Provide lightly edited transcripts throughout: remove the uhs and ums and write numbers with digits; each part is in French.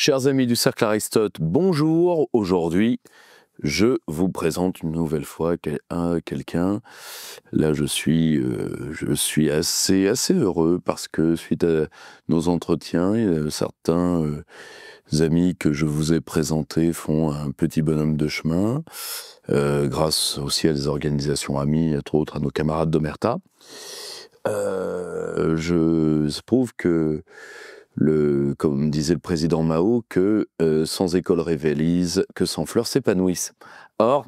Chers amis du Cercle Aristote, bonjour. Aujourd'hui, je vous présente une nouvelle fois quelqu'un. Là, je suis assez heureux parce que suite à nos entretiens, certains amis que je vous ai présentés font un petit bonhomme de chemin, grâce aussi à des organisations amies, entre autres à nos camarades d'Omerta. Je prouve que comme disait le président Mao, que sans école révélise, que sans fleurs s'épanouissent. Or,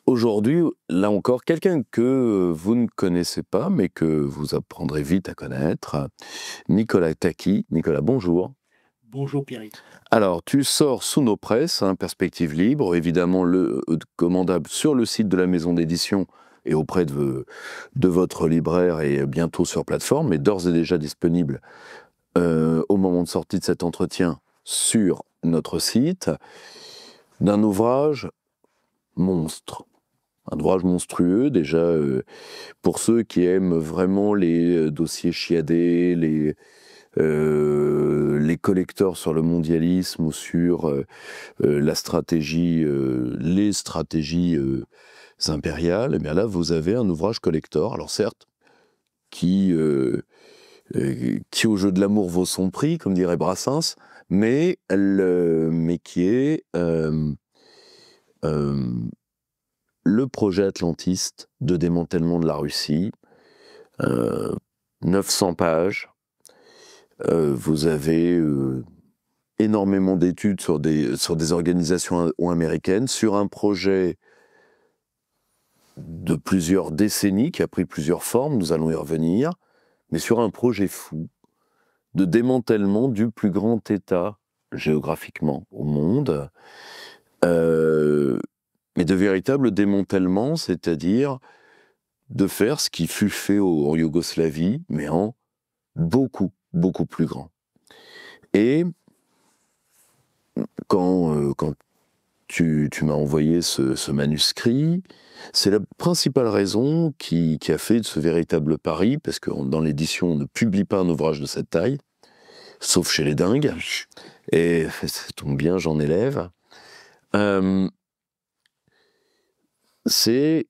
aujourd'hui, là encore, quelqu'un que vous ne connaissez pas, mais que vous apprendrez vite à connaître, Nicolas Taki. Nicolas, bonjour. Bonjour Pierre. Alors, tu sors sous nos presses, Perspective Libre, évidemment commandable sur le site de la maison d'édition et auprès de votre libraire et bientôt sur plateforme, mais d'ores et déjà disponible au moment de sortie de cet entretien sur notre site, d'un ouvrage monstre. Un ouvrage monstrueux, déjà, pour ceux qui aiment vraiment les dossiers chiadés, les collecteurs sur le mondialisme ou sur la stratégie, les stratégies impériales. Et bien là, vous avez un ouvrage collector, alors certes, qui au jeu de l'amour vaut son prix, comme dirait Brassens, mais qui est le projet atlantiste de démantèlement de la Russie, 900 pages. Vous avez énormément d'études sur des organisations américaines, sur un projet de plusieurs décennies, qui a pris plusieurs formes, nous allons y revenir, mais sur un projet fou de démantèlement du plus grand État géographiquement au monde, mais de véritable démantèlement, c'est-à-dire de faire ce qui fut fait en Yougoslavie, mais en beaucoup, beaucoup plus grand. Et quand tu m'as envoyé ce manuscrit, c'est la principale raison qui a fait de ce véritable pari, parce que dans l'édition, on ne publie pas un ouvrage de cette taille, sauf chez les dingues, et ça tombe bien, j'en élève. C'est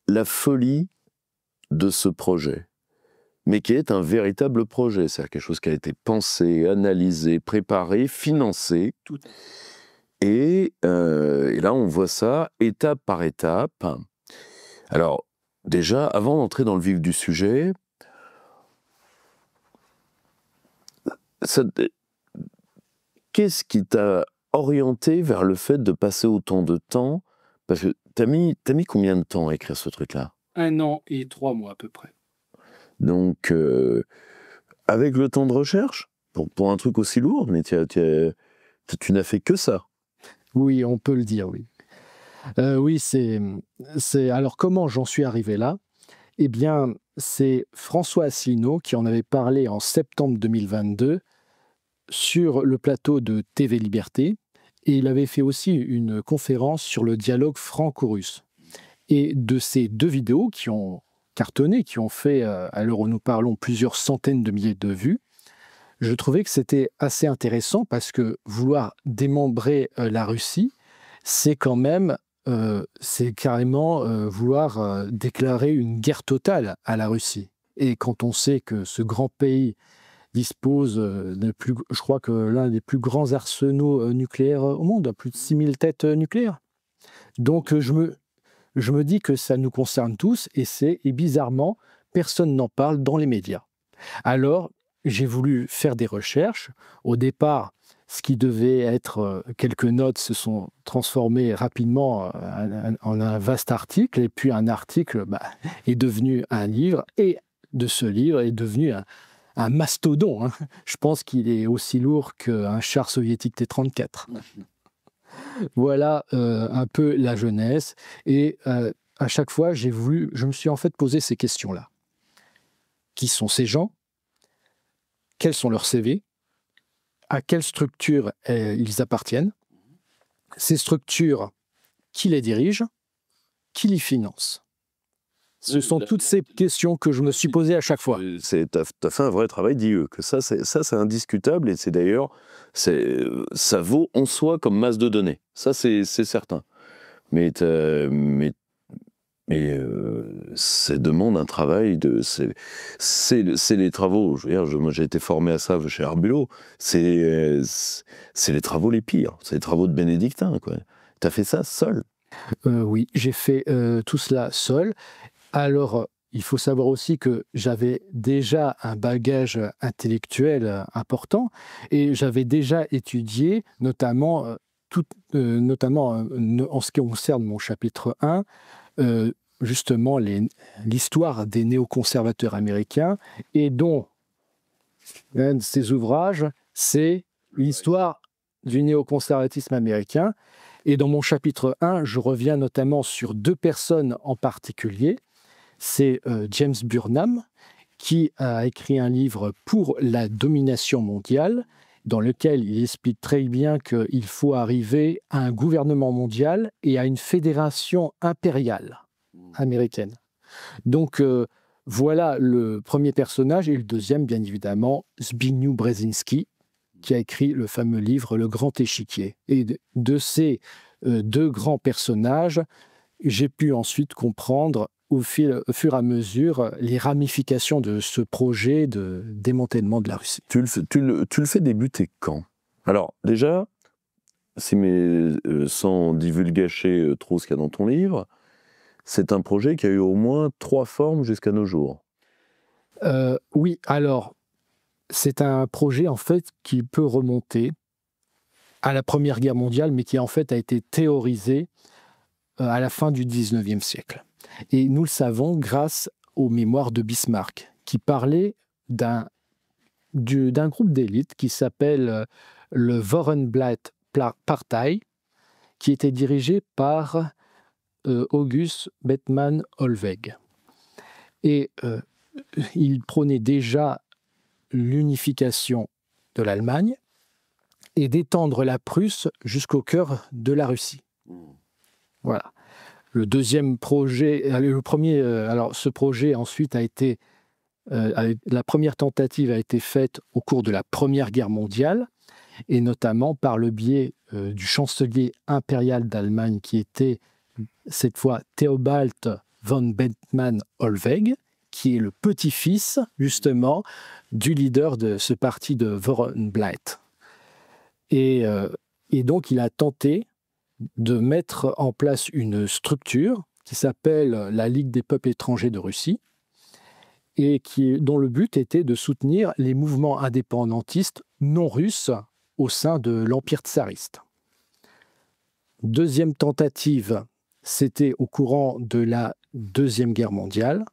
la folie de ce projet, mais qui est un véritable projet, c'est-à-dire quelque chose qui a été pensé, analysé, préparé, financé. Tout à fait. Et là, on voit ça étape par étape. Alors, déjà, avant d'entrer dans le vif du sujet, qu'est-ce qui t'a orienté vers le fait de passer autant de temps? Parce que t'as mis combien de temps à écrire ce truc-là? 1 an et 3 mois à peu près. Donc, avec le temps de recherche, pour un truc aussi lourd, mais tu n'as fait que ça. Oui, on peut le dire, oui. Oui, c'est... Alors, comment j'en suis arrivé là? Eh bien, c'est François Asselineau qui en avait parlé en septembre 2022 sur le plateau de TV Liberté. Et il avait fait aussi une conférence sur le dialogue franco-russe. Et de ces 2 vidéos qui ont cartonné, qui ont fait, à l'heure où nous parlons, plusieurs centaines de milliers de vues, je trouvais que c'était assez intéressant parce que vouloir démembrer la Russie, c'est quand même, c'est carrément vouloir déclarer une guerre totale à la Russie. Et quand on sait que ce grand pays dispose je crois que l'un des plus grands arsenaux nucléaires au monde, plus de 6000 têtes nucléaires. Donc je me dis que ça nous concerne tous et bizarrement, personne n'en parle dans les médias. Alors, j'ai voulu faire des recherches. Au départ, ce qui devait être quelques notes se sont transformées rapidement en un vaste article, et puis un article est devenu un livre, et de ce livre est devenu un mastodon. Je pense qu'il est aussi lourd qu'un char soviétique T-34. Voilà un peu la jeunesse. Et à chaque fois, je me suis en fait posé ces questions-là. Qui sont ces gens? Quels sont leurs CV? À quelle structure ils appartiennent? Ces structures, qui les dirigent? Qui les finance? Ce sont toutes ces questions que je me suis posées à chaque fois. Tu as fait un vrai travail d'IE, que ça c'est indiscutable, et c'est d'ailleurs, ça vaut en soi comme masse de données. Ça, c'est certain. Mais ça demande un travail de... C'est les travaux, je veux dire, moi j'ai été formé à ça chez Arbulot, c'est les travaux les pires, c'est les travaux de bénédictins, quoi. Tu as fait ça seul? Oui, j'ai fait tout cela seul. Alors, il faut savoir aussi que j'avais déjà un bagage intellectuel important et j'avais déjà étudié, notamment, en ce qui concerne mon chapitre 1, justement l'histoire des néoconservateurs américains, et dont l'un de ces ouvrages, c'est l'histoire du néoconservatisme américain. Et dans mon chapitre 1, je reviens notamment sur deux personnes en particulier. C'est James Burnham, qui a écrit un livre pour la domination mondiale, dans lequel il explique très bien qu'il faut arriver à un gouvernement mondial et à une fédération impériale américaine. Donc voilà le premier personnage, et le deuxième, bien évidemment, Zbigniew Brzezinski, qui a écrit le fameux livre Le Grand Échiquier. Et de ces deux grands personnages, j'ai pu ensuite comprendre au fur et à mesure les ramifications de ce projet de démantèlement de la Russie. Tu le fais débuter quand? Alors déjà, sans divulgacher trop ce qu'il y a dans ton livre, c'est un projet qui a eu au moins 3 formes jusqu'à nos jours. Oui, alors, c'est un projet en fait qui peut remonter à la Première Guerre mondiale, mais qui en fait a été théorisé à la fin du XIXe siècle. Et nous le savons grâce aux mémoires de Bismarck, qui parlait d'un groupe d'élite qui s'appelle le Warrenblatt-Partei, qui était dirigé par August Bethmann Hollweg. Et il prônait déjà l'unification de l'Allemagne et d'étendre la Prusse jusqu'au cœur de la Russie. Voilà. Le deuxième projet, ce projet ensuite a été, la première tentative a été faite au cours de la Première Guerre mondiale, et notamment par le biais du chancelier impérial d'Allemagne, qui était cette fois Theobald von Bethmann Hollweg, qui est le petit-fils justement du leader de ce parti de Warrenblatt. Et donc il a tenté de mettre en place une structure qui s'appelle la Ligue des peuples étrangers de Russie, et dont le but était de soutenir les mouvements indépendantistes non russes au sein de l'Empire tsariste. Deuxième tentative, c'était au courant de la Deuxième Guerre mondiale,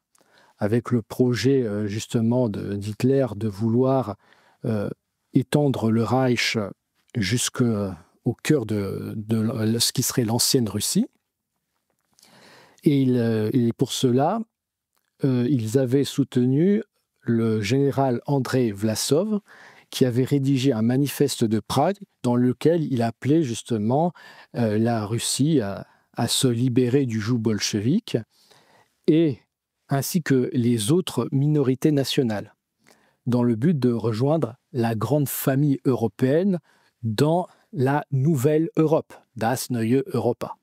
avec le projet justement d'Hitler de vouloir étendre le Reich jusqu'au cœur de ce qui serait l'ancienne Russie. Et pour cela, ils avaient soutenu le général Andrei Vlasov, qui avait rédigé un manifeste de Prague dans lequel il appelait justement la Russie à se libérer du joug bolchevique, ainsi que les autres minorités nationales, dans le but de rejoindre la grande famille européenne dans la nouvelle Europe, das neue Europa.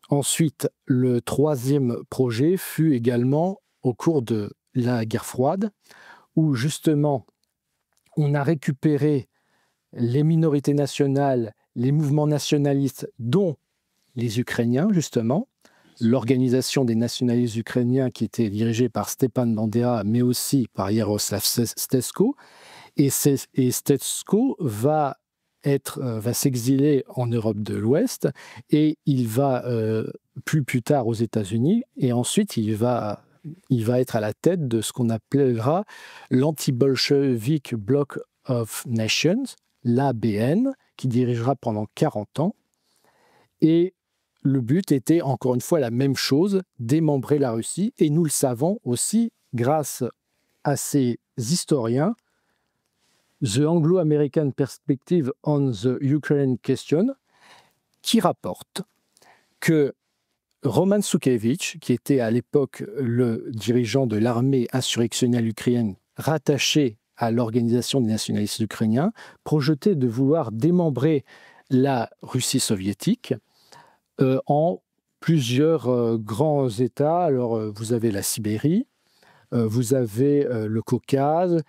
Ensuite, le troisième projet fut également au cours de la guerre froide, où justement on a récupéré les minorités nationales, les mouvements nationalistes, dont les Ukrainiens justement, l'organisation des nationalistes ukrainiens qui était dirigée par Stepan Bandera, mais aussi par Yaroslav Stetsko. Et Stetsko va s'exiler en Europe de l'Ouest, et il va plus tard aux États-Unis, et ensuite il va être à la tête de ce qu'on appellera l'Anti-Bolshevik Bloc of Nations, l'ABN, qui dirigera pendant 40 ans. Et le but était, encore une fois, la même chose, démembrer la Russie. Et nous le savons aussi grâce à ces historiens, The Anglo-American Perspective on the Ukraine Question, qui rapporte que Roman Šuškevich, qui était à l'époque le dirigeant de l'armée insurrectionnelle ukrainienne rattachée à l'Organisation des nationalistes ukrainiens, projetait de vouloir démembrer la Russie soviétique en plusieurs grands États. Alors, vous avez la Sibérie, vous avez le Caucase,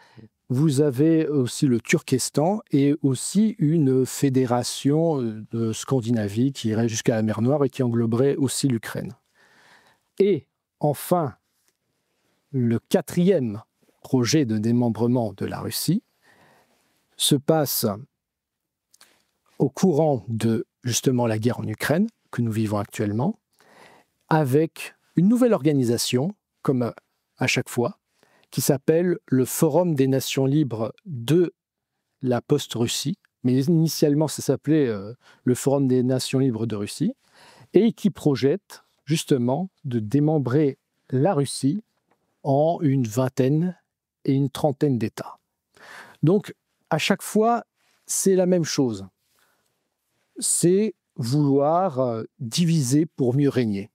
vous avez aussi le Turkestan et aussi une fédération de Scandinavie qui irait jusqu'à la mer Noire et qui engloberait aussi l'Ukraine. Et enfin, le quatrième projet de démembrement de la Russie se passe au courant de justement la guerre en Ukraine que nous vivons actuellement, avec une nouvelle organisation, comme à chaque fois, qui s'appelle le Forum des Nations Libres de la Post-Russie, mais initialement ça s'appelait le Forum des Nations Libres de Russie, et qui projette justement de démembrer la Russie en une vingtaine et une trentaine d'États. Donc, à chaque fois, c'est la même chose. C'est vouloir diviser pour mieux régner.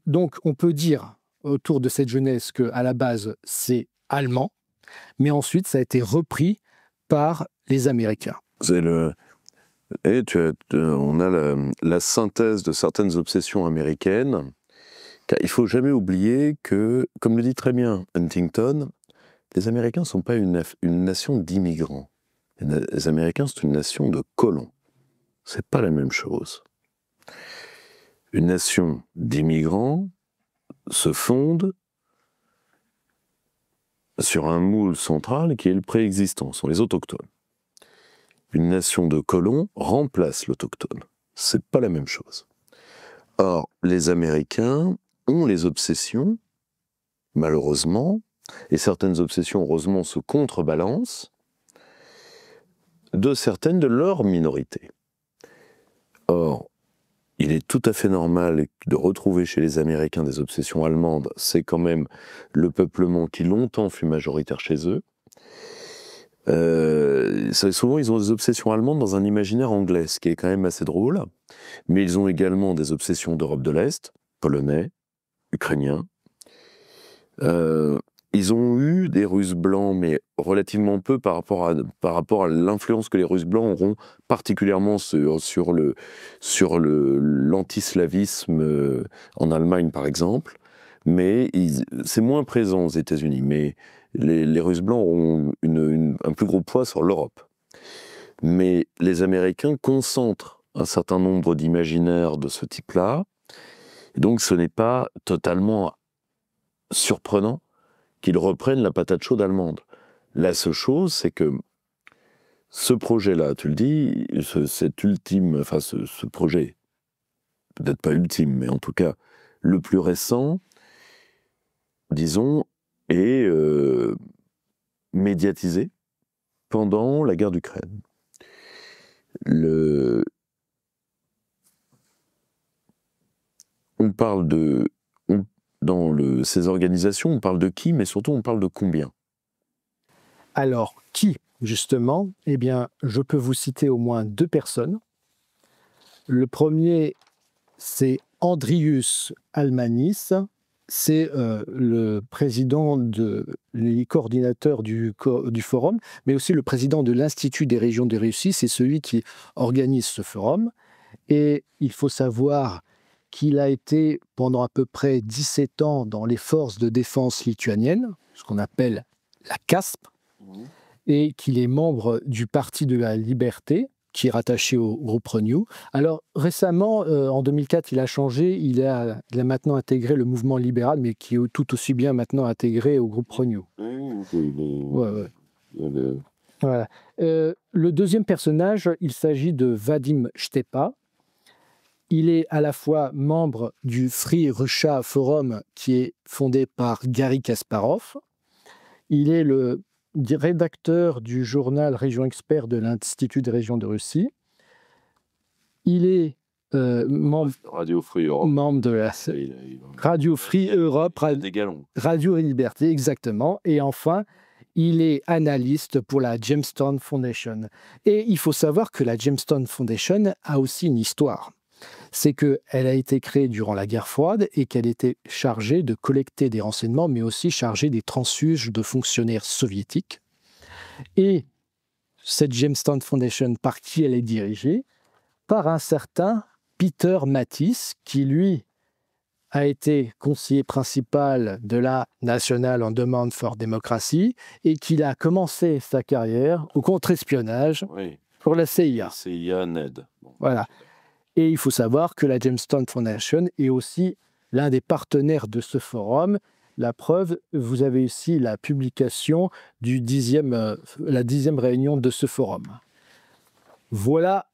Donc, on peut dire autour de cette jeunesse qu'à la base, c'est allemand, mais ensuite, ça a été repris par les Américains. On a la synthèse de certaines obsessions américaines. Car il ne faut jamais oublier que, comme le dit très bien Huntington, les Américains ne sont pas une nation d'immigrants. Les Américains, c'est une nation de colons. Ce n'est pas la même chose. Une nation d'immigrants se fonde sur un moule central qui est le préexistant, sont les autochtones. Une nation de colons remplace l'autochtone. C'est pas la même chose. Or, les Américains ont les obsessions, malheureusement, et certaines obsessions, heureusement, se contrebalancent, de certaines de leurs minorités. Or, il est tout à fait normal de retrouver chez les Américains des obsessions allemandes. C'est quand même le peuplement qui longtemps fut majoritaire chez eux. Souvent, ils ont des obsessions allemandes dans un imaginaire anglais, ce qui est quand même assez drôle. Mais ils ont également des obsessions d'Europe de l'Est, polonais, ukrainiens. Ils ont eu des Russes blancs, mais relativement peu par rapport à l'influence que les Russes blancs auront particulièrement sur l'antislavisme en Allemagne, par exemple. Mais c'est moins présent aux États-Unis. Mais les Russes blancs auront un plus gros poids sur l'Europe. Mais les Américains concentrent un certain nombre d'imaginaires de ce type-là. Donc ce n'est pas totalement surprenant qu'ils reprennent la patate chaude allemande. La seule chose, c'est que ce projet-là, tu le dis, ce projet, peut-être pas ultime, mais en tout cas le plus récent, disons, est médiatisé pendant la guerre d'Ukraine. On parle dans ces organisations, on parle de qui, mais surtout on parle de combien? Alors, qui, justement? Eh bien, je peux vous citer au moins 2 personnes. Le premier, c'est Andrius Almanis. C'est le président le coordinateur du forum, mais aussi le président de l'Institut des régions de Russie. C'est celui qui organise ce forum. Et il faut savoir qu'il a été pendant à peu près 17 ans dans les forces de défense lituaniennes, ce qu'on appelle la CASP, et qu'il est membre du Parti de la Liberté, qui est rattaché au groupe Renew. Alors récemment, en 2004, il a changé, il a maintenant intégré le mouvement libéral, mais qui est tout aussi bien maintenant intégré au groupe Renew. Ouais. Voilà. Le deuxième personnage, il s'agit de Vadim Stepa. Il est à la fois membre du Free Russia Forum, qui est fondé par Garry Kasparov. Il est le rédacteur du journal Région Expert de l'Institut des régions de Russie. Il est membre de la Radio Free Europe, Radio Liberté, exactement. Et enfin, il est analyste pour la Gemstone Foundation. Et il faut savoir que la Gemstone Foundation a aussi une histoire. c'est qu'elle a été créée durant la guerre froide et qu'elle était chargée de collecter des renseignements, mais aussi chargée des transfuges de fonctionnaires soviétiques. Et cette Jamestown Foundation, par qui elle est dirigée? Par un certain Peter Mattis, qui lui a été conseiller principal de la National Endowment for Democracy et qui a commencé sa carrière au contre-espionnage Oui, pour la CIA. CIA, NED. Bon. Voilà. Et il faut savoir que la Jamestown Foundation est aussi l'un des partenaires de ce forum. La preuve, vous avez ici la publication du la 10e réunion de ce forum. Voilà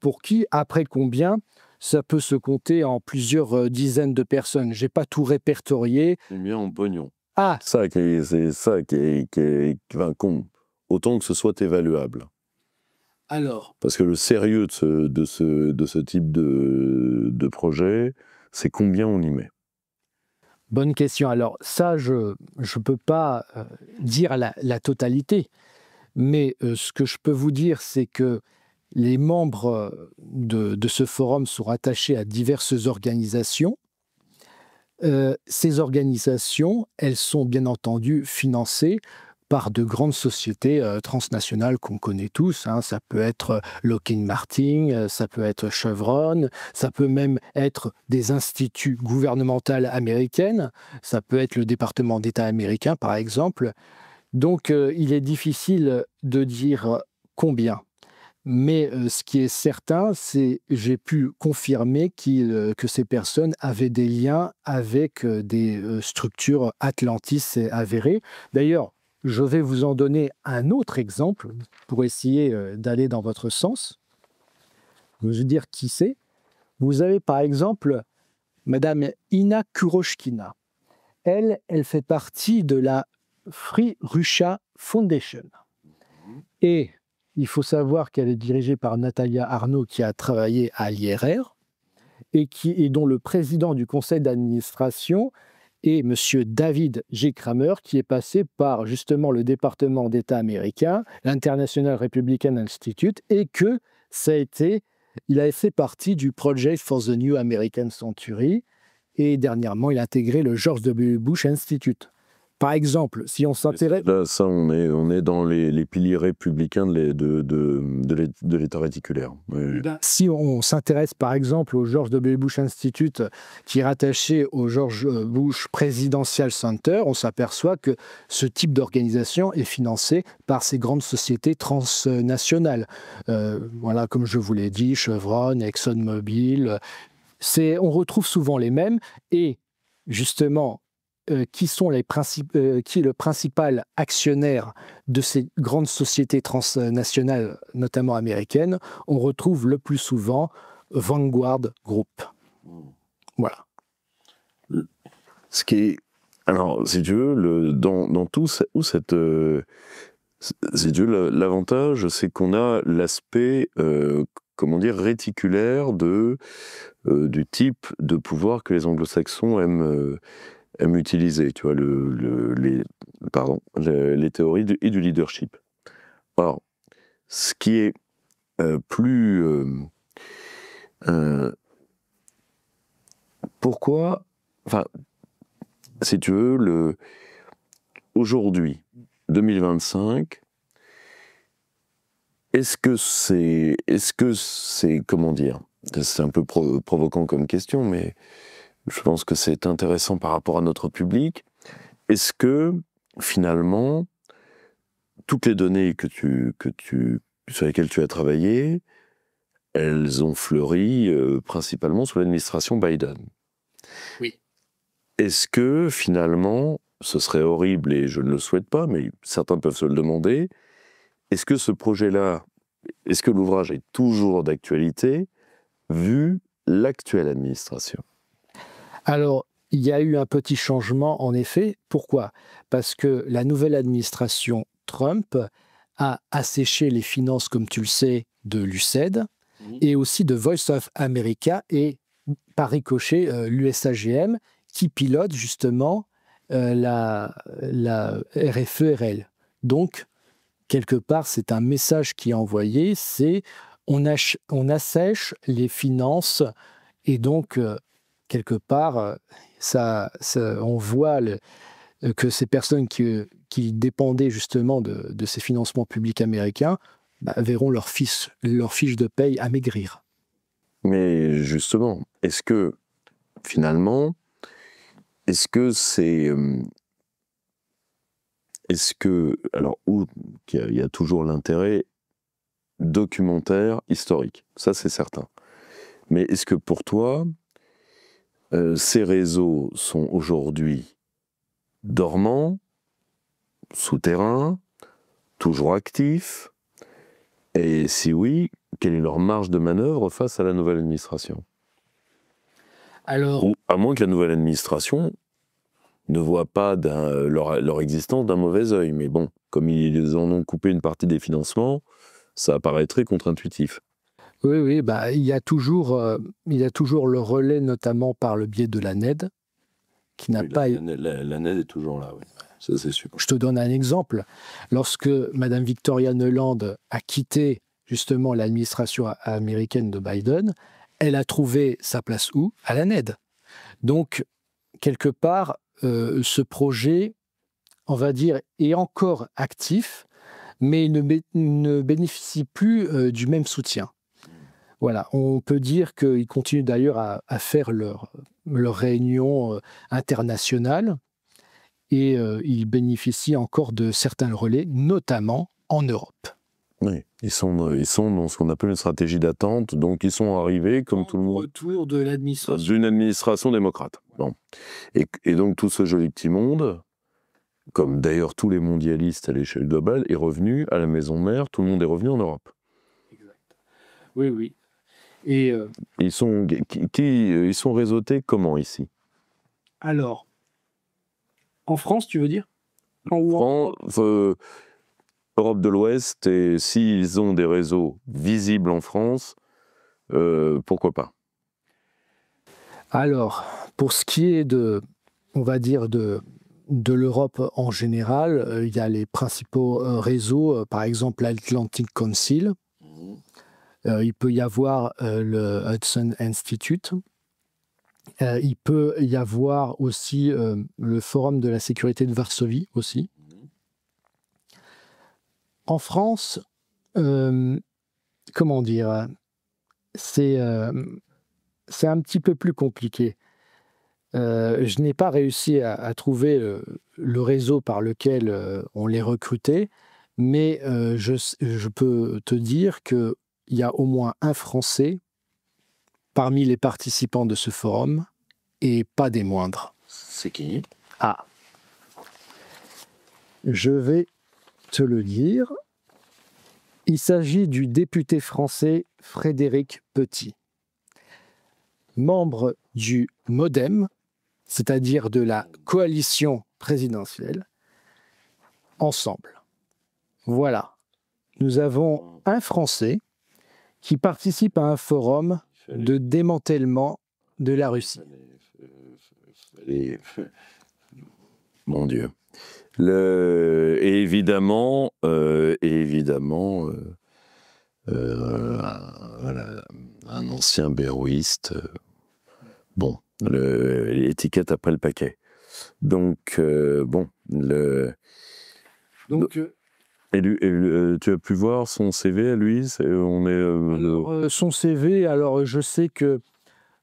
pour qui, après combien, ça peut se compter en plusieurs dizaines de personnes. Je n'ai pas tout répertorié. C'est bien en pognon. Ah, C'est ça qui est enfin, autant que ce soit évaluable. alors, Parce que le sérieux de ce type de projet, c'est combien on y met. bonne question. Alors ça, je ne peux pas dire la totalité, mais ce que je peux vous dire, c'est que les membres de ce forum sont rattachés à diverses organisations. Ces organisations, elles sont bien entendu financées par de grandes sociétés transnationales qu'on connaît tous. Hein. Ça peut être Lockheed Martin, ça peut être Chevron, ça peut même être des instituts gouvernementaux américains, ça peut être le département d'État américain, par exemple. Donc, il est difficile de dire combien. Mais ce qui est certain, c'est que j'ai pu confirmer que ces personnes avaient des liens avec des structures atlantistes et avérées. D'ailleurs, je vais vous en donner un autre exemple pour essayer d'aller dans votre sens. Je vais vous dire qui c'est. Vous avez par exemple Madame Ina Kuroshkina. Elle fait partie de la Free Russia Foundation. Et il faut savoir qu'elle est dirigée par Natalia Arnaud, qui a travaillé à l'IRR et dont le président du conseil d'administration est M. David G. Kramer, qui est passé par justement le département d'État américain, l'International Republican Institute, et il a fait partie du Project for the New American Century, et dernièrement, il a intégré le George W. Bush Institute. Par exemple, si on s'intéresse... Là, ça, on est dans les piliers républicains de l'État réticulaire. Oui. Si on s'intéresse par exemple au George W. Bush Institute, qui est rattaché au George Bush Presidential Center, on s'aperçoit que ce type d'organisation est financé par ces grandes sociétés transnationales. Voilà, comme je vous l'ai dit, Chevron, ExxonMobil. On retrouve souvent les mêmes. Et justement, qui est le principal actionnaire de ces grandes sociétés transnationales, notamment américaines, on retrouve le plus souvent Vanguard Group. Voilà. Ce qui est, alors, si tu veux, dans tout cette, si tu veux, l'avantage, c'est qu'on a l'aspect, comment dire, réticulaire du type de pouvoir que les anglo-saxons aiment utiliser, tu vois, les théories du leadership. Alors, ce qui est pourquoi, enfin, si tu veux, aujourd'hui, 2025, est-ce que c'est, comment dire, c'est un peu provoquant comme question, mais je pense que c'est intéressant par rapport à notre public. Est-ce que, finalement, toutes les données sur lesquelles tu as travaillé, elles ont fleuri principalement sous l'administration Biden? Oui. Est-ce que, finalement, ce serait horrible et je ne le souhaite pas, mais certains peuvent se le demander, est-ce que ce projet-là, est-ce que l'ouvrage est toujours d'actualité, vu l'actuelle administration? Alors, il y a eu un petit changement, en effet. Pourquoi? Parce que la nouvelle administration Trump a asséché les finances, comme tu le sais, de l'USAID et aussi de Voice of America et, par ricochet, l'USAGM, qui pilote justement la RFE-RL. Donc, quelque part, c'est un message qui est envoyé, c'est on assèche les finances et donc, quelque part, on voit que ces personnes qui dépendaient justement de ces financements publics américains verront leur fiche de paye amaigrir. Mais justement, est-ce que finalement, alors, il y a toujours l'intérêt documentaire, historique, ça c'est certain. Mais est-ce que pour toi, ces réseaux sont aujourd'hui dormants, souterrains, toujours actifs? Et si oui, quelle est leur marge de manœuvre face à la nouvelle administration? Alors, Ou à moins que la nouvelle administration ne voit pas leur existence d'un mauvais œil. Mais bon, comme ils en ont coupé une partie des financements, ça paraîtrait contre-intuitif. oui, il y a toujours le relais, notamment par le biais de la NED, qui n'a pas... La NED est toujours là, oui. Ça, c'est sûr. Je te donne un exemple. Lorsque Mme Victoria Nuland a quitté justement l'administration américaine de Biden, elle a trouvé sa place où? À la NED. Donc, quelque part, ce projet, on va dire, est encore actif, mais il ne bénéficie plus du même soutien. Voilà, on peut dire qu'ils continuent d'ailleurs à faire leurs réunions internationales et ils bénéficient encore de certains relais, notamment en Europe. Oui, ils sont dans ce qu'on appelle une stratégie d'attente, donc ils sont arrivés, comme tout le monde, Retour de l'administration. d'une administration démocrate. Bon. Et donc tout ce joli petit monde, comme d'ailleurs tous les mondialistes à l'échelle globale, est revenu à la maison mère, tout le monde est revenu en Europe. Exact. Oui. Et Ils sont réseautés comment ici? alors, en France, tu veux dire? Europe de l'Ouest, et s'ils ont des réseaux visibles en France, pourquoi pas? Alors, pour ce qui est on va dire, de l'Europe en général, il y a les principaux réseaux, par exemple l'Atlantic Council. Il peut y avoir le Hudson Institute. Il peut y avoir aussi le Forum de la sécurité de Varsovie aussi. En France, comment dire, c'est un petit peu plus compliqué. Je n'ai pas réussi à trouver le réseau par lequel on les recrutait, mais je peux te dire qu'il y a au moins un Français parmi les participants de ce forum, et pas des moindres. C'est qui? Ah, je vais te le dire. Il s'agit du député français Frédéric Petit, membre du MoDem, c'est-à-dire de la coalition présidentielle, Ensemble. Voilà. Nous avons un Français qui participe à un forum de démantèlement de la Russie. Mon Dieu. Et évidemment, un ancien béroïste. Bon, l'étiquette après le paquet. Donc, bon, Donc, tu as pu voir son CV à lui? Son CV, alors je sais que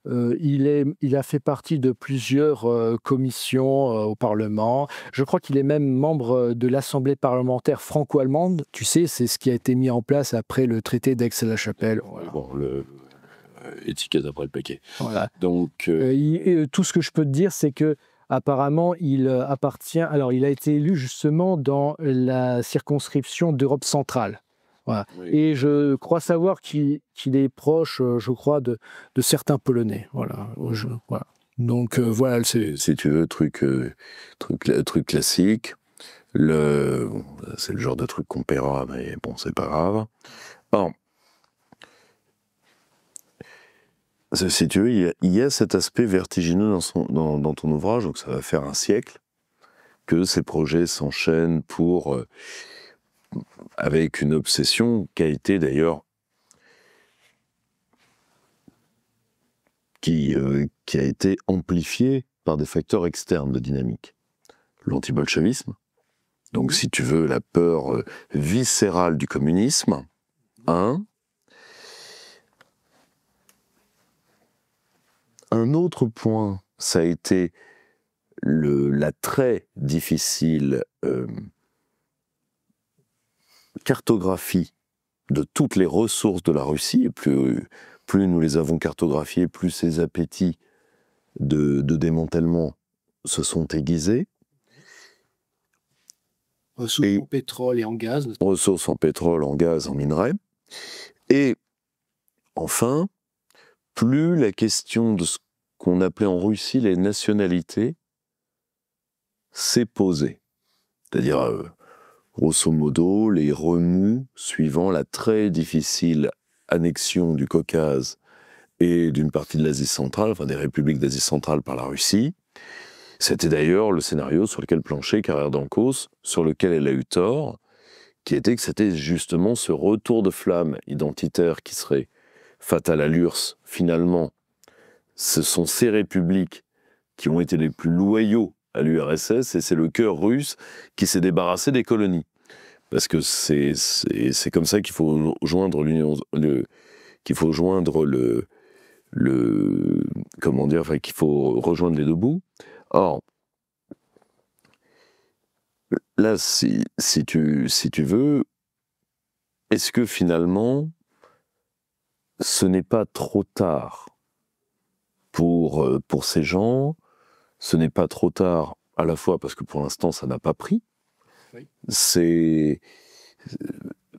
il a fait partie de plusieurs commissions au Parlement. Je crois qu'il est même membre de l'Assemblée parlementaire franco-allemande. Tu sais, c'est ce qui a été mis en place après le traité d'Aix-la-Chapelle. Voilà. Bon, étiquette après le paquet. Voilà. Donc, tout ce que je peux te dire, c'est que apparemment, il appartient. Alors, il a été élu justement dans la circonscription d'Europe centrale. Voilà. oui. Et je crois savoir qu'il est proche, je crois, de certains Polonais. Voilà. Voilà. Donc, voilà. Si tu veux, truc classique. C'est le genre de truc qu'on paiera, mais bon, c'est pas grave. Alors, si tu veux, il y a cet aspect vertigineux dans ton ouvrage, donc ça va faire un siècle que ces projets s'enchaînent avec une obsession qui a été d'ailleurs qui a été amplifié par des facteurs externes de dynamique. L'antibolchevisme, donc si tu veux la peur viscérale du communisme, un autre point, ça a été la très difficile cartographie de toutes les ressources de la Russie, et plus nous les avons cartographiées, plus ces appétits de démantèlement se sont aiguisés. Ressources en pétrole et en gaz. Ressources en pétrole, en gaz, en minerais. Et enfin, plus la question de ce qu'on appelait en Russie les nationalités s'est posée. C'est-à-dire, grosso modo, les remous suivant la très difficile annexion du Caucase et d'une partie de l'Asie centrale, enfin des républiques d'Asie centrale par la Russie. C'était d'ailleurs le scénario sur lequel planchait Carrère d'Ancos, sur lequel elle a eu tort, qui était que c'était justement ce retour de flamme identitaire qui serait fatal à l'URSS. Finalement, ce sont ces républiques qui ont été les plus loyaux à l'URSS, et c'est le cœur russe qui s'est débarrassé des colonies. Parce que c'est comme ça qu'il faut joindre qu'il faut rejoindre les deux bouts. Or, là, si tu veux, est-ce que finalement, ce n'est pas trop tard pour ces gens? Ce n'est pas trop tard à la fois parce que pour l'instant, ça n'a pas pris. Oui.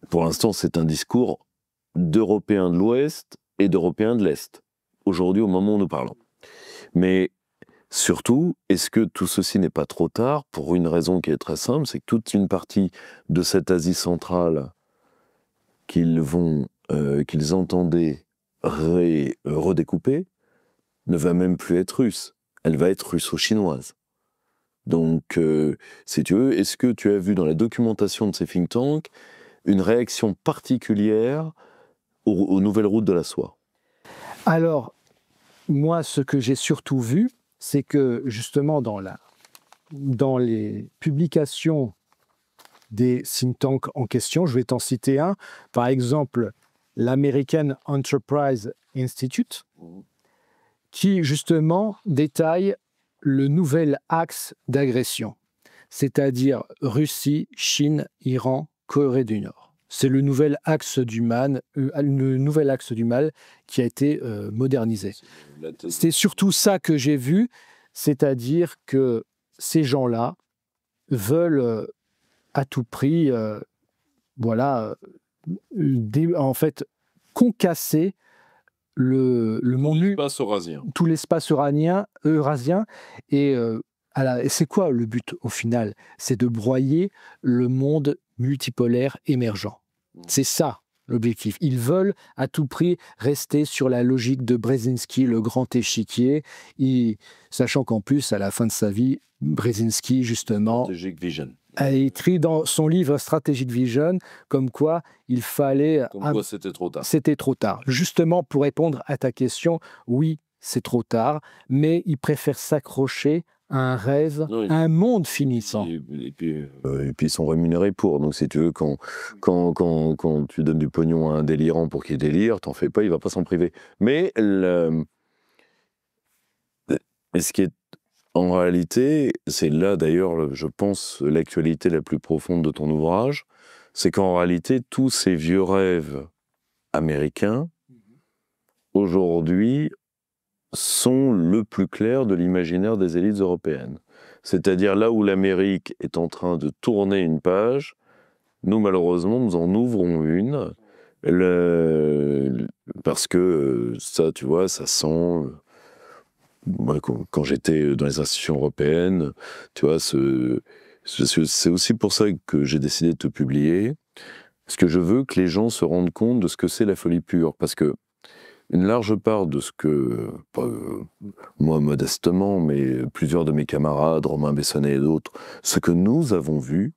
Pour l'instant, c'est un discours d'Européens de l'Ouest et d'Européens de l'Est, aujourd'hui, au moment où nous parlons. Mais surtout, est-ce que tout ceci n'est pas trop tard pour une raison qui est très simple, c'est que toute une partie de cette Asie centrale qu'ils entendaient redécouper ne va même plus être russe, elle va être russo-chinoise. Donc, si tu veux, est-ce que tu as vu dans la documentation de ces think tanks une réaction particulière aux nouvelles routes de la soie? Alors, moi, ce que j'ai surtout vu, c'est que justement dans les publications des think tanks en question, je vais t'en citer un, par exemple l'American Enterprise Institute, qui justement détaille le nouvel axe d'agression, c'est-à-dire Russie, Chine, Iran, Corée du Nord. C'est le nouvel axe du mal qui a été modernisé. C'est surtout ça que j'ai vu, c'est-à-dire que ces gens-là veulent à tout prix, en fait, concasser le monde, tout l'espace eurasien. Et c'est quoi le but au final? C'est de broyer le monde multipolaire émergent. C'est ça l'objectif. Ils veulent à tout prix rester sur la logique de Brzezinski, le grand échiquier, sachant qu'en plus, à la fin de sa vie, Brzezinski, justement, Strategic Vision, a écrit dans son livre Strategic Vision comme quoi il fallait... c'était trop tard. C'était trop tard. Justement, pour répondre à ta question, oui, c'est trop tard, mais ils préfèrent s'accrocher à un rêve, à un monde finissant. Et puis ils sont rémunérés pour. Donc si tu veux, quand tu donnes du pognon à un délirant pour qu'il délire, t'en fais pas, il va pas s'en priver. Mais ce qui est en réalité, c'est là d'ailleurs, je pense, l'actualité la plus profonde de ton ouvrage, c'est qu'en réalité, tous ces vieux rêves américains, aujourd'hui, sont le plus clair de l'imaginaire des élites européennes. C'est-à-dire là où l'Amérique est en train de tourner une page, nous, malheureusement, nous en ouvrons une, parce que ça, tu vois, ça sent... Moi, quand j'étais dans les institutions européennes, tu vois, c'est aussi pour ça que j'ai décidé de te publier, parce que je veux que les gens se rendent compte de ce que c'est la folie pure, parce que une large part de ce que, moi modestement, mais plusieurs de mes camarades, Romain Bessonnet et d'autres, ce que nous avons vu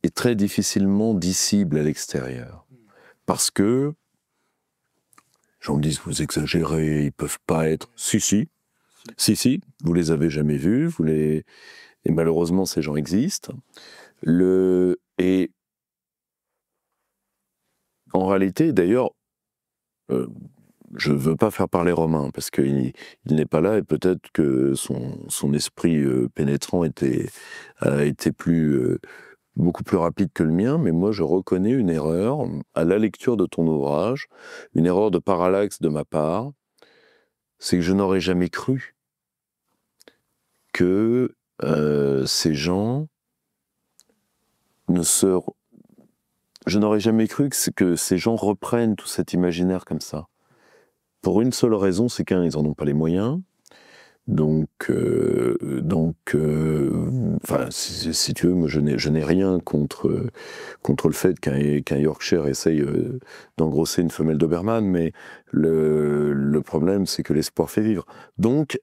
est très difficilement dissible à l'extérieur, parce que gens me disent, vous exagérez, ils peuvent pas être... Si, vous les avez jamais vus, et malheureusement, ces gens existent. Et en réalité, d'ailleurs, je ne veux pas faire parler Romain, parce qu'il n'est pas là, et peut-être que son esprit pénétrant a été beaucoup plus rapide que le mien, mais moi je reconnais une erreur à la lecture de ton ouvrage, une erreur de parallaxe de ma part, c'est que je n'aurais jamais cru que ces gens je n'aurais jamais cru que ces gens reprennent tout cet imaginaire comme ça. Pour une seule raison, c'est qu'un, ils n'en ont pas les moyens. Donc, si tu veux, moi, je n'ai rien contre le fait qu'un Yorkshire essaye d'engrosser une femelle Doberman, mais le problème, c'est que l'espoir fait vivre. Donc,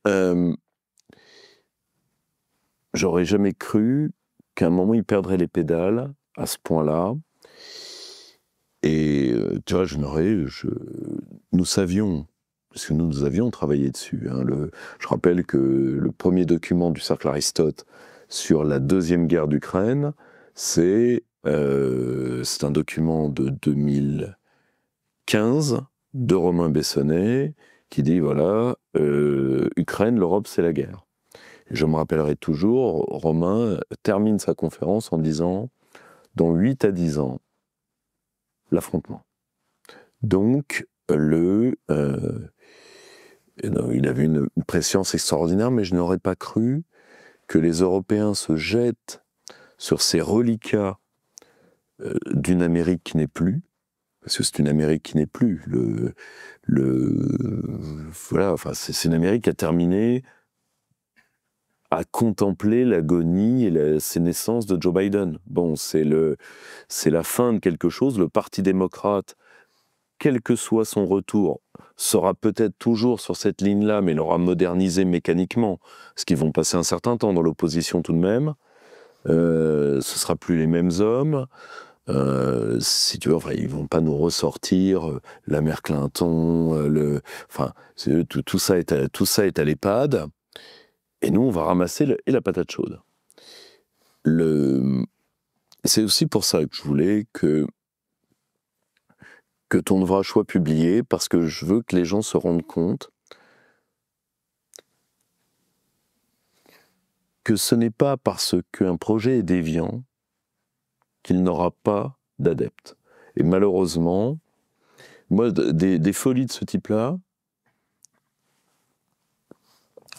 j'aurais jamais cru qu'à un moment, ils perdraient les pédales à ce point-là. Et tu vois, nous savions, parce que nous avions travaillé dessus. Hein, je rappelle que le premier document du Cercle Aristote sur la Deuxième Guerre d'Ukraine, c'est un document de 2015 de Romain Bessonnet qui dit, voilà, Ukraine, l'Europe, c'est la guerre. Et je me rappellerai toujours, Romain termine sa conférence en disant, dans 8 à 10 ans, l'affrontement. Donc, il avait une préscience extraordinaire, mais je n'aurais pas cru que les Européens se jettent sur ces reliquats d'une Amérique qui n'est plus, parce que c'est une Amérique qui n'est plus. Voilà, enfin, c'est une Amérique qui a terminé à contempler l'agonie et la sénescence de Joe Biden. Bon, c'est la fin de quelque chose. Le Parti démocrate, quel que soit son retour, sera peut-être toujours sur cette ligne-là, mais l'aura modernisé mécaniquement, parce qu'ils vont passer un certain temps dans l'opposition tout de même. Ce ne sera plus les mêmes hommes. Si tu veux, enfin, ils vont pas nous ressortir la mère Clinton, tout ça est à l'EHPAD. Et nous, on va ramasser la patate chaude. C'est aussi pour ça que je voulais que ton ouvrage soit publié, parce que je veux que les gens se rendent compte que ce n'est pas parce qu'un projet est déviant qu'il n'aura pas d'adeptes. Et malheureusement, moi, des folies de ce type-là,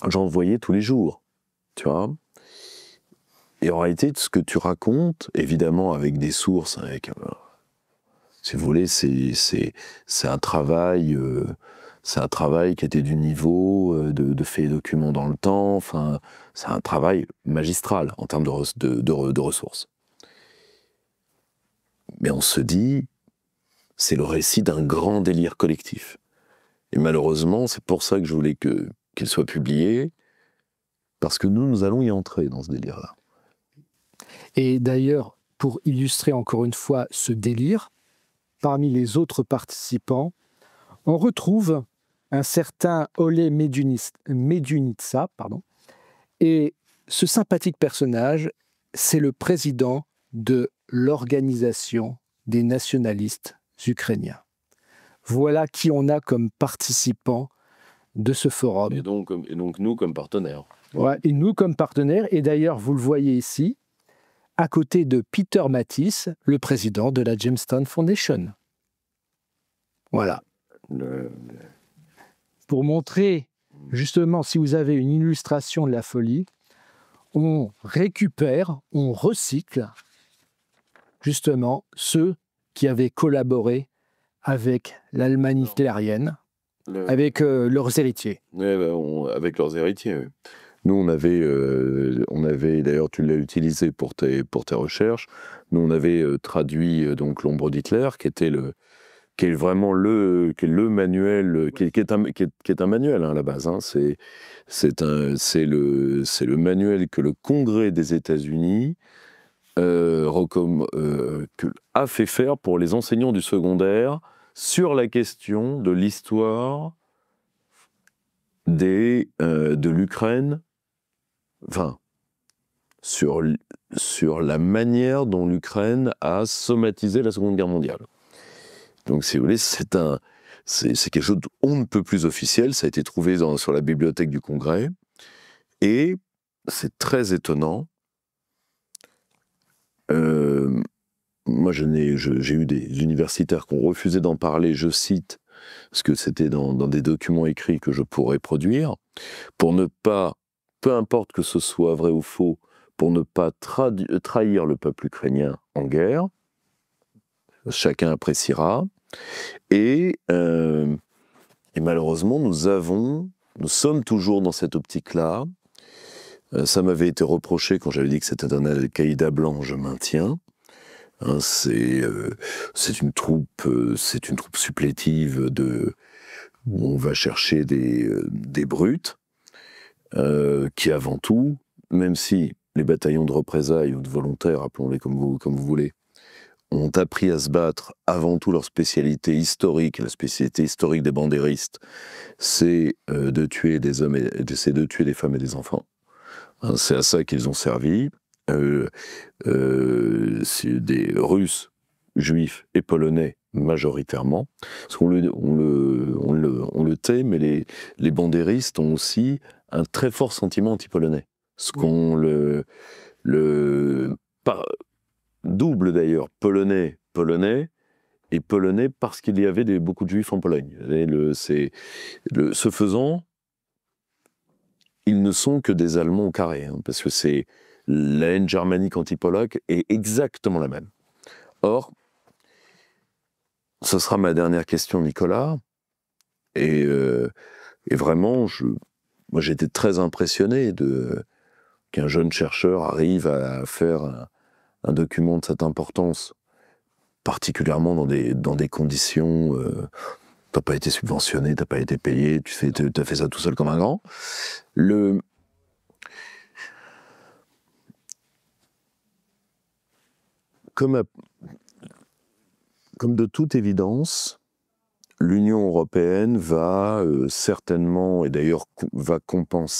j'en voyais tous les jours, tu vois. Et en réalité, ce que tu racontes, évidemment avec des sources, si vous voulez, c'est un travail qui était du niveau de faits et documents dans le temps. Enfin, c'est un travail magistral en termes de ressources. Mais on se dit, c'est le récit d'un grand délire collectif. Et malheureusement, c'est pour ça que je voulais qu'il soit publié, parce que nous allons y entrer dans ce délire-là. Et d'ailleurs, pour illustrer encore une fois ce délire, parmi les autres participants, on retrouve un certain Ole Medunitsa, et ce sympathique personnage, c'est le président de l'Organisation des nationalistes ukrainiens. Voilà qui on a comme participants de ce forum. Et donc nous comme partenaires. Ouais, et nous comme partenaires, et d'ailleurs vous le voyez ici, à côté de Peter Mattis, le président de la Jamestown Foundation. Voilà. Pour montrer, justement, si vous avez une illustration de la folie, on récupère, on recycle, justement, ceux qui avaient collaboré avec l'Allemagne hitlérienne, avec leurs héritiers. Oui, avec leurs héritiers, oui. Nous, on avait d'ailleurs, tu l'as utilisé pour tes recherches, nous, on avait traduit donc L'ombre d'Hitler, qui est vraiment le manuel, qui est un manuel à la base. Hein. C'est le manuel que le Congrès des États-Unis a fait faire pour les enseignants du secondaire sur la question de l'histoire de l'Ukraine, enfin, sur la manière dont l'Ukraine a somatisé la Seconde Guerre mondiale. Donc, si vous voulez, c'est quelque chose on ne peut plus officiel, ça a été trouvé sur la bibliothèque du Congrès, et c'est très étonnant. Moi, j'ai eu des universitaires qui ont refusé d'en parler, je cite, parce que c'était dans des documents écrits que je pourrais produire, pour ne pas, peu importe que ce soit vrai ou faux, pour ne pas trahir le peuple ukrainien en guerre. Chacun appréciera. Et malheureusement, nous sommes toujours dans cette optique-là. Ça m'avait été reproché quand j'avais dit que c'était un Al-Qaïda blanc, je maintiens. Hein, c'est une troupe supplétive où on va chercher des brutes qui, avant tout, même si les bataillons de représailles ou de volontaires, appelons-les comme vous voulez, ont appris à se battre, avant tout leur spécialité historique, la spécialité historique des bandéristes, c'est de tuer des hommes, c'est de tuer des femmes et des enfants. Hein, c'est à ça qu'ils ont servi. C'est des Russes, Juifs et Polonais majoritairement. Parce qu'on le tait, mais les bandéristes ont aussi un très fort sentiment anti-polonais. Ce qu'on double d'ailleurs, polonais, et polonais parce qu'il y avait beaucoup de juifs en Pologne. Ce faisant, ils ne sont que des Allemands au carré, hein, parce que la haine germanique anti-polaque est exactement la même. Or, ce sera ma dernière question, Nicolas, et vraiment, moi j'étais très impressionné qu'un jeune chercheur arrive à faire un document de cette importance, particulièrement dans des conditions... t'as pas été subventionné, t'as pas été payé, t'as fait ça tout seul comme un grand. Comme de toute évidence, l'Union européenne va certainement, et d'ailleurs compense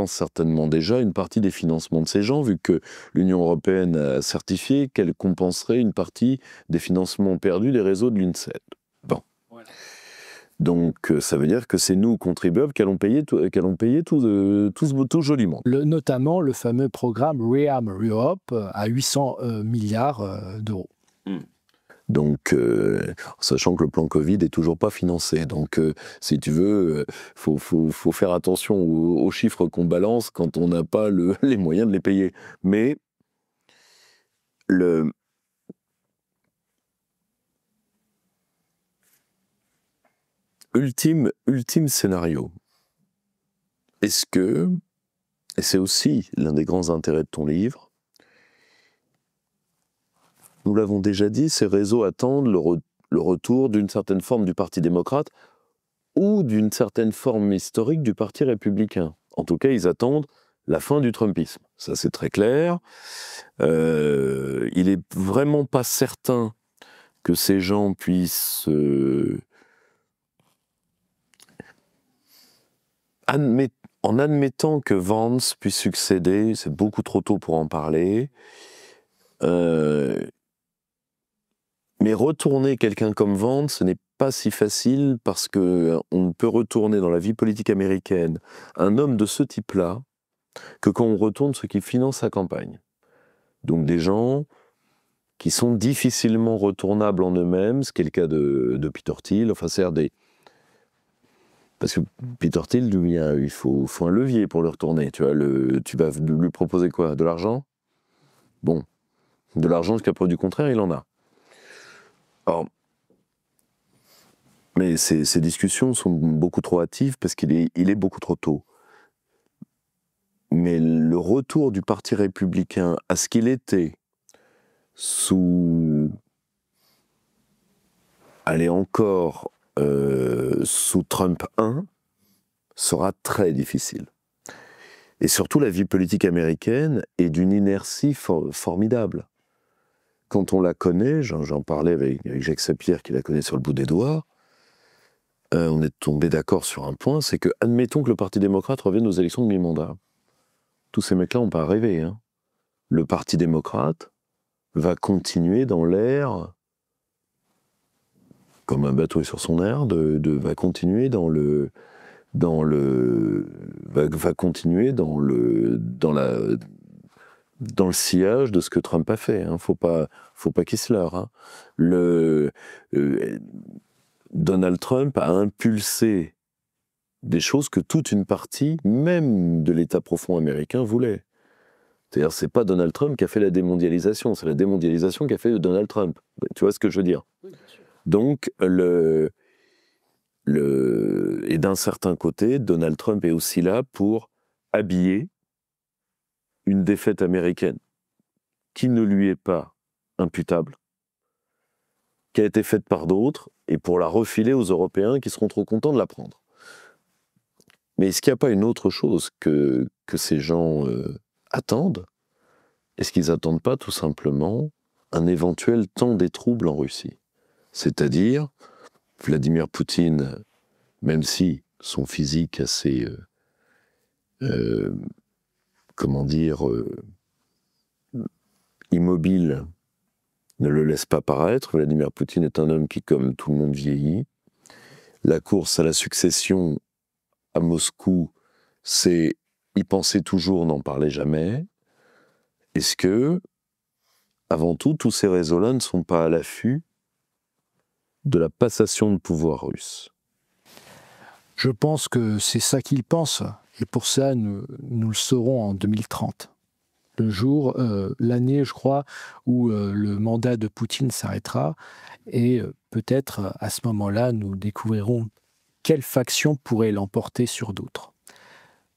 certainement déjà une partie des financements de ces gens, vu que l'Union européenne a certifié qu'elle compenserait une partie des financements perdus des réseaux de l'UNCED. Bon. Voilà. Donc ça veut dire que c'est nous, contribuables, qui allons payer tout joliment. Notamment le fameux programme ReArm Europe à 800 milliards d'euros. Donc, sachant que le plan Covid est toujours pas financé. Donc, si tu veux, faut faire attention aux chiffres qu'on balance quand on n'a pas les moyens de les payer. Mais ultime scénario. Est-ce que, et c'est aussi l'un des grands intérêts de ton livre, nous l'avons déjà dit, ces réseaux attendent le retour d'une certaine forme du Parti démocrate ou d'une certaine forme historique du Parti républicain. En tout cas, ils attendent la fin du Trumpisme. Ça, c'est très clair. Il est vraiment pas certain que ces gens puissent... en admettant que Vance puisse succéder, c'est beaucoup trop tôt pour en parler, mais retourner quelqu'un comme Vance, ce n'est pas si facile parce qu'on ne peut retourner dans la vie politique américaine un homme de ce type-là que quand on retourne ceux qui financent sa campagne. Donc des gens qui sont difficilement retournables en eux-mêmes, ce qui est le cas de Peter Thiel, enfin c'est parce que Peter Thiel, il faut un levier pour le retourner. Tu vas lui proposer quoi? De l'argent? Bon, de l'argent jusqu'à preuve du contraire, il en a. Alors, mais ces discussions sont beaucoup trop hâtives parce qu'il est beaucoup trop tôt. Mais le retour du Parti républicain à ce qu'il était sous Trump 1 sera très difficile. Et surtout, la vie politique américaine est d'une inertie formidable. quand on la connaît, j'en parlais avec Jacques Sapir qui la connaît sur le bout des doigts, on est tombé d'accord sur un point, c'est que, admettons que le Parti démocrate revienne aux élections de mi-mandat. Tous ces mecs-là n'ont pas rêvé. Hein. Le Parti démocrate va continuer dans l'air, comme un bateau est sur son air, va continuer va continuer dans le sillage de ce que Trump a fait. Hein. Faut pas qu'il se leurre. Hein. Donald Trump a impulsé des choses que toute une partie, même de l'État profond américain, voulait. C'est-à-dire, c'est pas Donald Trump qui a fait la démondialisation, c'est la démondialisation qui a fait Donald Trump. Tu vois ce que je veux dire? Oui, bien sûr. Donc, et d'un certain côté, Donald Trump est aussi là pour habiller une défaite américaine qui ne lui est pas imputable, qui a été faite par d'autres, et pour la refiler aux Européens qui seront trop contents de la prendre. Mais est-ce qu'il n'y a pas une autre chose que ces gens attendent? Est-ce qu'ils n'attendent pas tout simplement un éventuel temps des troubles en Russie? C'est-à-dire, Vladimir Poutine, même si son physique assez, immobile, ne le laisse pas paraître. Vladimir Poutine est un homme qui, comme tout le monde, vieillit. La course à la succession à Moscou, c'est y penser toujours, n'en parler jamais. Est-ce que, avant tout, tous ces réseaux-là ne sont pas à l'affût de la passation de pouvoir russe? Je pense que c'est ça qu'ils pensent. Et pour ça, nous le saurons en 2030. Le jour, l'année, je crois, où le mandat de Poutine s'arrêtera. Et peut-être, à ce moment-là, nous découvrirons quelle faction pourrait l'emporter sur d'autres.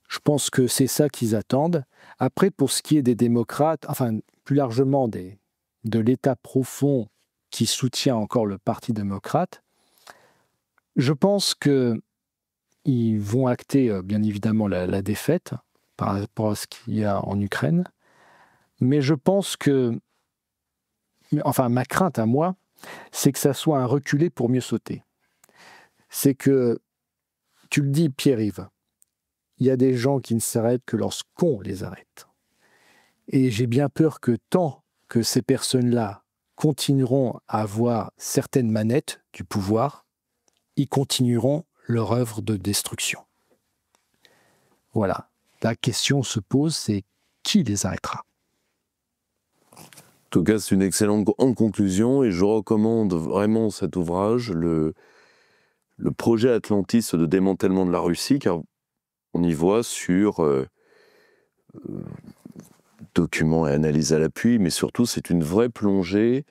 Je pense que c'est ça qu'ils attendent. Après, pour ce qui est des démocrates, enfin, plus largement de l'État profond qui soutient encore le Parti démocrate, je pense qu'ils vont acter, bien évidemment, la défaite par rapport à ce qu'il y a en Ukraine. Mais je pense que, enfin, ma crainte à moi, c'est que ça soit un reculé pour mieux sauter. C'est que, tu le dis, Pierre-Yves, il y a des gens qui ne s'arrêtent que lorsqu'on les arrête. Et j'ai bien peur que tant que ces personnes-là continueront à avoir certaines manettes du pouvoir, ils continueront leur œuvre de destruction. Voilà. La question se pose, c'est qui les arrêtera? En tout cas, c'est une excellente conclusion et je recommande vraiment cet ouvrage, le projet Atlantis de démantèlement de la Russie, car on y voit sur documents et analyses à l'appui, mais surtout c'est une vraie plongée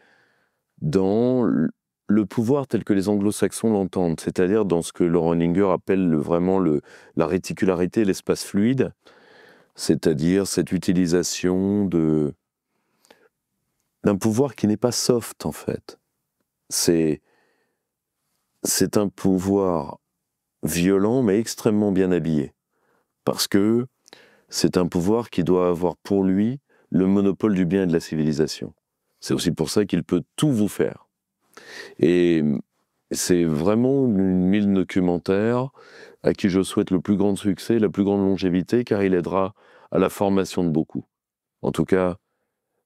dans le pouvoir tel que les anglo-saxons l'entendent, c'est-à-dire dans ce que Laurent Henninger appelle vraiment la réticularité, l'espace fluide, c'est-à-dire cette utilisation d'un pouvoir qui n'est pas soft en fait. C'est un pouvoir violent mais extrêmement bien habillé. Parce que c'est un pouvoir qui doit avoir pour lui le monopole du bien et de la civilisation. C'est aussi pour ça qu'il peut tout vous faire. Et c'est vraiment une mine documentaire à qui je souhaite le plus grand succès, la plus grande longévité, car il aidera à la formation de beaucoup. En tout cas,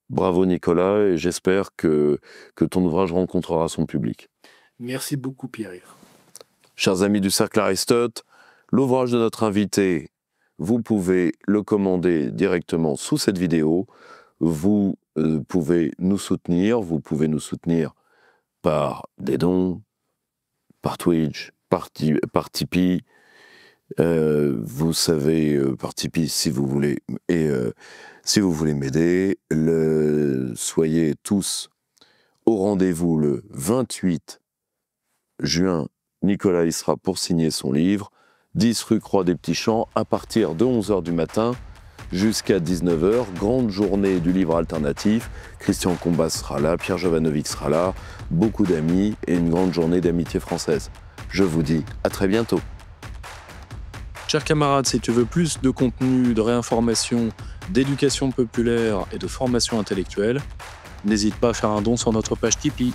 bravo Nicolas, et j'espère que ton ouvrage rencontrera son public. Merci beaucoup Pierre-Yves. Chers amis du Cercle Aristote, l'ouvrage de notre invité, vous pouvez le commander directement sous cette vidéo. Vous pouvez nous soutenir. Vous pouvez nous soutenir par des dons, par Twitch, par Tipeee. Vous savez, par Tipeee si vous voulez. Et si vous voulez m'aider, soyez tous au rendez-vous le 28 juin. Nicolas y sera pour signer son livre, 10 rue Croix des Petits Champs, à partir de 11h du matin jusqu'à 19h. Grande journée du livre alternatif. Christian Combas sera là, Pierre Jovanovic sera là, beaucoup d'amis et une grande journée d'amitié française. Je vous dis à très bientôt. Chers camarades, si tu veux plus de contenu, de réinformation, d'éducation populaire et de formation intellectuelle, n'hésite pas à faire un don sur notre page Tipeee.